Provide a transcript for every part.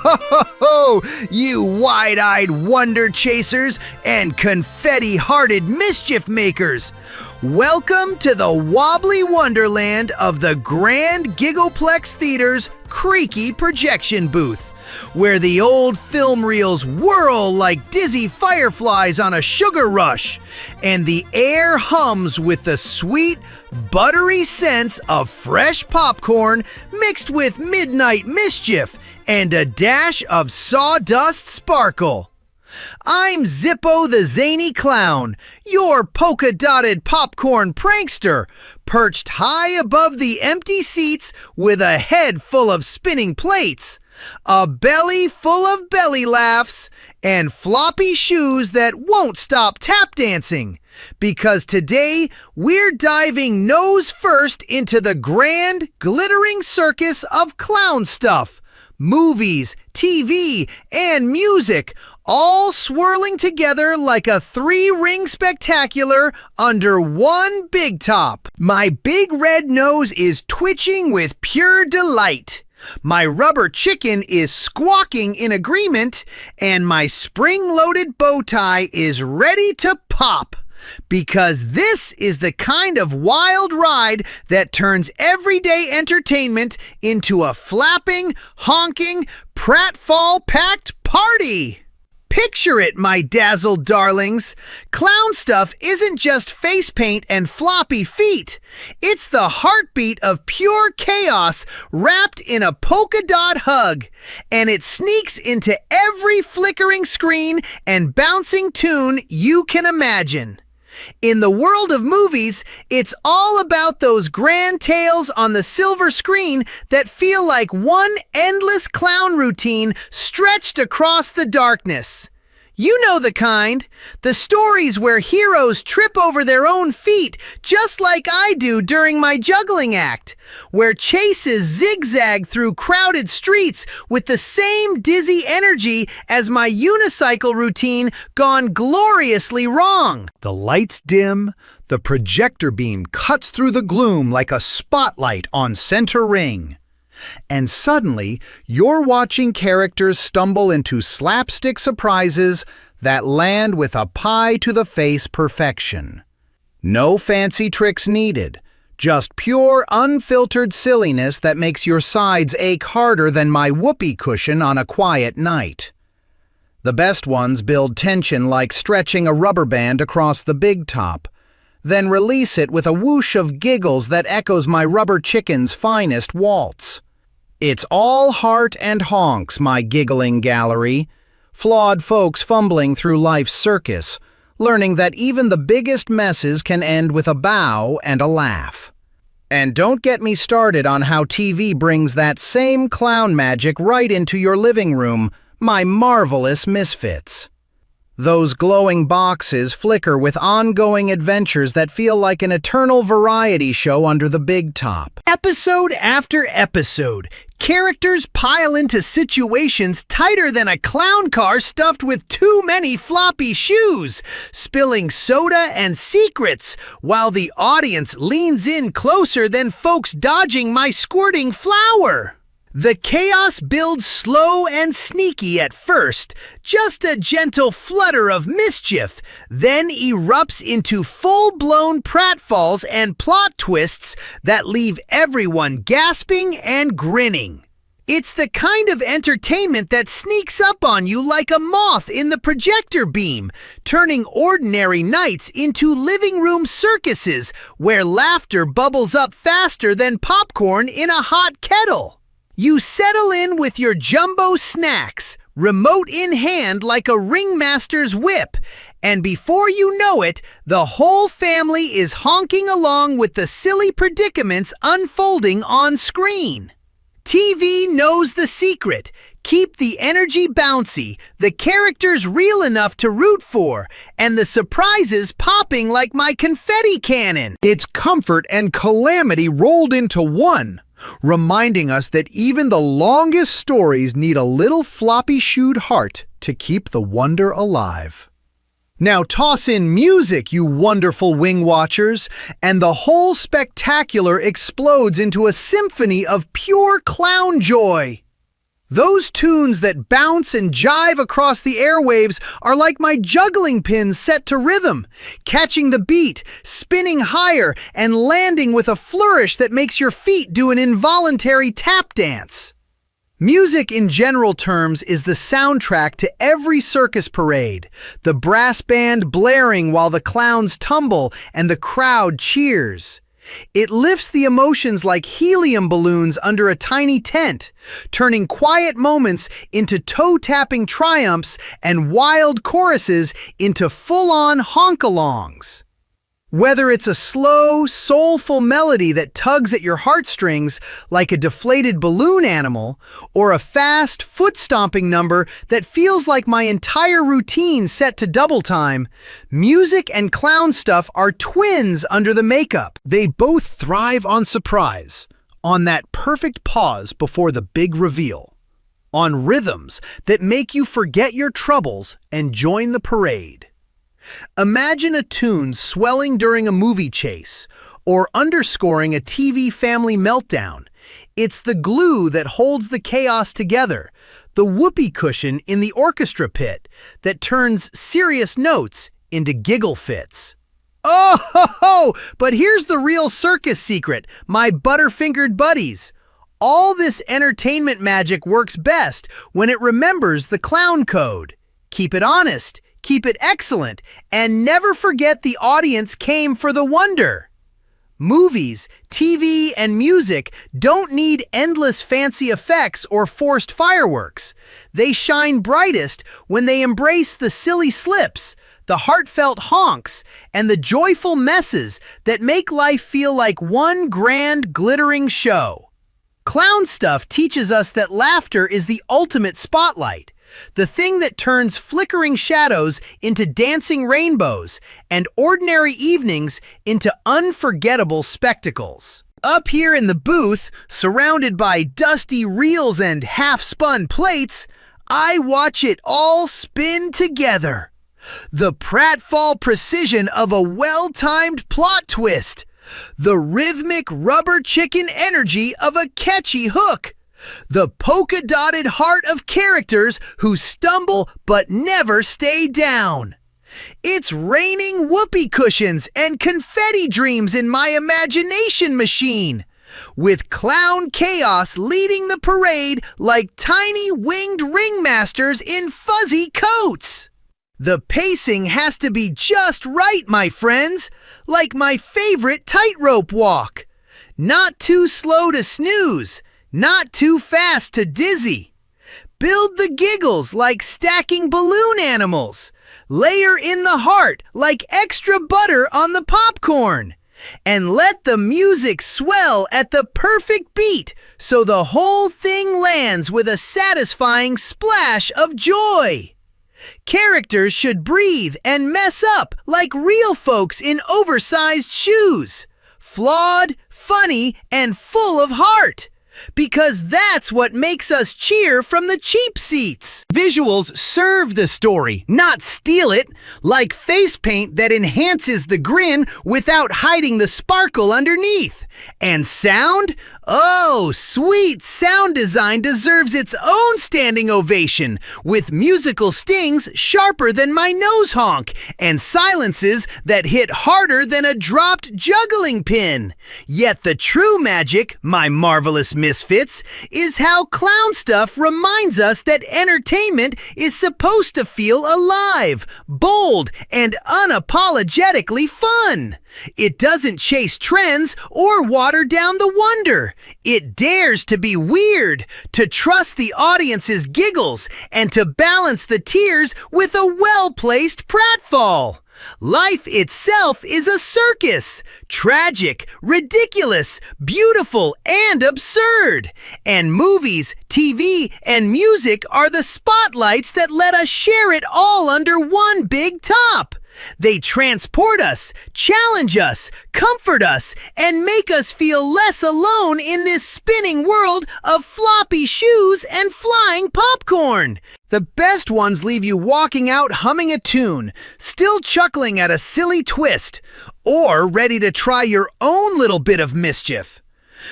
ho, you wide-eyed wonder chasers and confetti-hearted mischief makers! Welcome to the wobbly wonderland of the Grand Giggleplex Theater's creaky projection booth, where the old film reels whirl like dizzy fireflies on a sugar rush, and the air hums with the sweet, buttery scents of fresh popcorn mixed with midnight mischief and a dash of sawdust sparkle. I'm Zippo the Zany Clown, your polka-dotted popcorn prankster, perched high above the empty seats with a head full of spinning plates, a belly full of belly laughs, and floppy shoes that won't stop tap dancing. Because today, we're diving nose first into the grand, glittering circus of clown stuff, movies, TV, and music, all swirling together like a three-ring spectacular under one big top. My big red nose is twitching with pure delight. My rubber chicken is squawking in agreement, and my spring-loaded bow tie is ready to pop. Because this is the kind of wild ride that turns everyday entertainment into a flapping, honking, pratfall-packed party. Picture it, my dazzled darlings. Clown stuff isn't just face paint and floppy feet. It's the heartbeat of pure chaos wrapped in a polka dot hug. And it sneaks into every flickering screen and bouncing tune you can imagine. In the world of movies, it's all about those grand tales on the silver screen that feel like one endless clown routine stretched across the darkness. You know the kind. The stories where heroes trip over their own feet, just like I do during my juggling act. Where chases zigzag through crowded streets with the same dizzy energy as my unicycle routine gone gloriously wrong. The lights dim, the projector beam cuts through the gloom like a spotlight on center ring. And suddenly, you're watching characters stumble into slapstick surprises that land with a pie-to-the-face perfection. No fancy tricks needed, just pure, unfiltered silliness that makes your sides ache harder than my whoopee cushion on a quiet night. The best ones build tension like stretching a rubber band across the big top, then release it with a whoosh of giggles that echoes my rubber chicken's finest waltz. It's all heart and honks, my giggling gallery. Flawed folks fumbling through life's circus, learning that even the biggest messes can end with a bow and a laugh. And don't get me started on how TV brings that same clown magic right into your living room, my marvelous misfits. Those glowing boxes flicker with ongoing adventures that feel like an eternal variety show under the big top. Episode after episode, characters pile into situations tighter than a clown car stuffed with too many floppy shoes, spilling soda and secrets, while the audience leans in closer than folks dodging my squirting flour. The chaos builds slow and sneaky at first, just a gentle flutter of mischief, then erupts into full-blown pratfalls and plot twists that leave everyone gasping and grinning. It's the kind of entertainment that sneaks up on you like a moth in the projector beam, turning ordinary nights into living room circuses where laughter bubbles up faster than popcorn in a hot kettle. You settle in with your jumbo snacks, remote in hand like a ringmaster's whip, and before you know it, the whole family is honking along with the silly predicaments unfolding on screen. TV knows the secret. Keep the energy bouncy, the characters real enough to root for, and the surprises popping like my confetti cannon. It's comfort and calamity rolled into one, reminding us that even the longest stories need a little floppy-shoed heart to keep the wonder alive. Now toss in music, you wonderful wing watchers, and the whole spectacular explodes into a symphony of pure clown joy. Those tunes that bounce and jive across the airwaves are like my juggling pins set to rhythm, catching the beat, spinning higher, and landing with a flourish that makes your feet do an involuntary tap dance. Music in general terms is the soundtrack to every circus parade, the brass band blaring while the clowns tumble and the crowd cheers. It lifts the emotions like helium balloons under a tiny tent, turning quiet moments into toe-tapping triumphs and wild choruses into full-on honk-alongs. Whether it's a slow, soulful melody that tugs at your heartstrings like a deflated balloon animal, or a fast, foot-stomping number that feels like my entire routine set to double time, music and clown stuff are twins under the makeup. They both thrive on surprise, on that perfect pause before the big reveal, on rhythms that make you forget your troubles and join the parade. Imagine a tune swelling during a movie chase or underscoring a TV family meltdown. It's the glue that holds the chaos together, the whoopee cushion in the orchestra pit that turns serious notes into giggle fits. Oh, ho, ho! But here's the real circus secret, my butterfingered buddies. All this entertainment magic works best when it remembers the clown code. Keep it honest. Keep it excellent, and never forget the audience came for the wonder. Movies, TV, and music don't need endless fancy effects or forced fireworks. They shine brightest when they embrace the silly slips, the heartfelt honks, and the joyful messes that make life feel like one grand glittering show. Clown stuff teaches us that laughter is the ultimate spotlight. The thing that turns flickering shadows into dancing rainbows and ordinary evenings into unforgettable spectacles. Up here in the booth, surrounded by dusty reels and half-spun plates, I watch it all spin together. The pratfall precision of a well-timed plot twist. The rhythmic rubber chicken energy of a catchy hook. The polka-dotted heart of characters who stumble but never stay down. It's raining whoopee cushions and confetti dreams in my imagination machine, with clown chaos leading the parade like tiny winged ringmasters in fuzzy coats. The pacing has to be just right, my friends, like my favorite tightrope walk. Not too slow to snooze, not too fast to dizzy. Build the giggles like stacking balloon animals. Layer in the heart like extra butter on the popcorn. And let the music swell at the perfect beat so the whole thing lands with a satisfying splash of joy. Characters should breathe and mess up like real folks in oversized shoes. Flawed, funny, and full of heart. Because that's what makes us cheer from the cheap seats. Visuals serve the story, not steal it, like face paint that enhances the grin without hiding the sparkle underneath. And sound? Oh, sweet sound design deserves its own standing ovation, with musical stings sharper than my nose honk, and silences that hit harder than a dropped juggling pin. Yet the true magic, my marvelous misfits, is how clown stuff reminds us that entertainment is supposed to feel alive, bold, and unapologetically fun. It doesn't chase trends or water down the wonder. It dares to be weird, to trust the audience's giggles, and to balance the tears with a well-placed pratfall. Life itself is a circus, tragic, ridiculous, beautiful, and absurd. And movies, TV, and music are the spotlights that let us share it all under one big top. They transport us, challenge us, comfort us, and make us feel less alone in this spinning world of floppy shoes and flying popcorn. The best ones leave you walking out humming a tune, still chuckling at a silly twist, or ready to try your own little bit of mischief.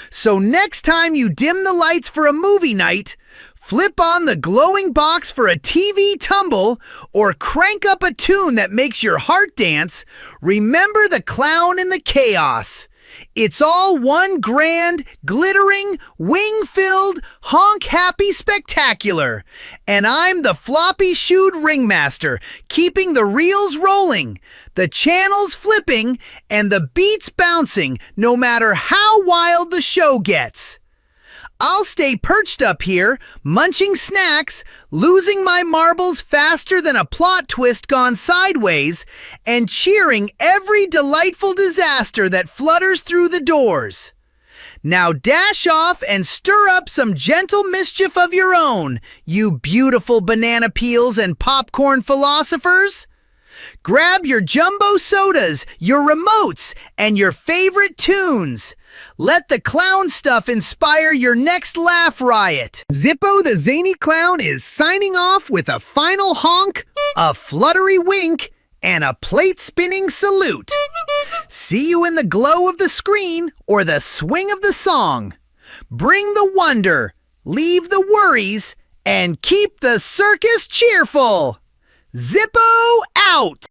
So next time you dim the lights for a movie night, Flip on the glowing box for a TV tumble, or crank up a tune that makes your heart dance, remember the clown in the chaos. It's all one grand, glittering, wing-filled, honk-happy spectacular. And I'm the floppy-shoed ringmaster, keeping the reels rolling, the channels flipping, and the beats bouncing, no matter how wild the show gets. I'll stay perched up here, munching snacks, losing my marbles faster than a plot twist gone sideways, and cheering every delightful disaster that flutters through the doors. Now dash off and stir up some gentle mischief of your own, you beautiful banana peels and popcorn philosophers. Grab your jumbo sodas, your remotes, and your favorite tunes. Let the clown stuff inspire your next laugh riot. Zippo the Zany Clown is signing off with a final honk, a fluttery wink, and a plate-spinning salute. See you in the glow of the screen or the swing of the song. Bring the wonder, leave the worries, and keep the circus cheerful. Zippo out!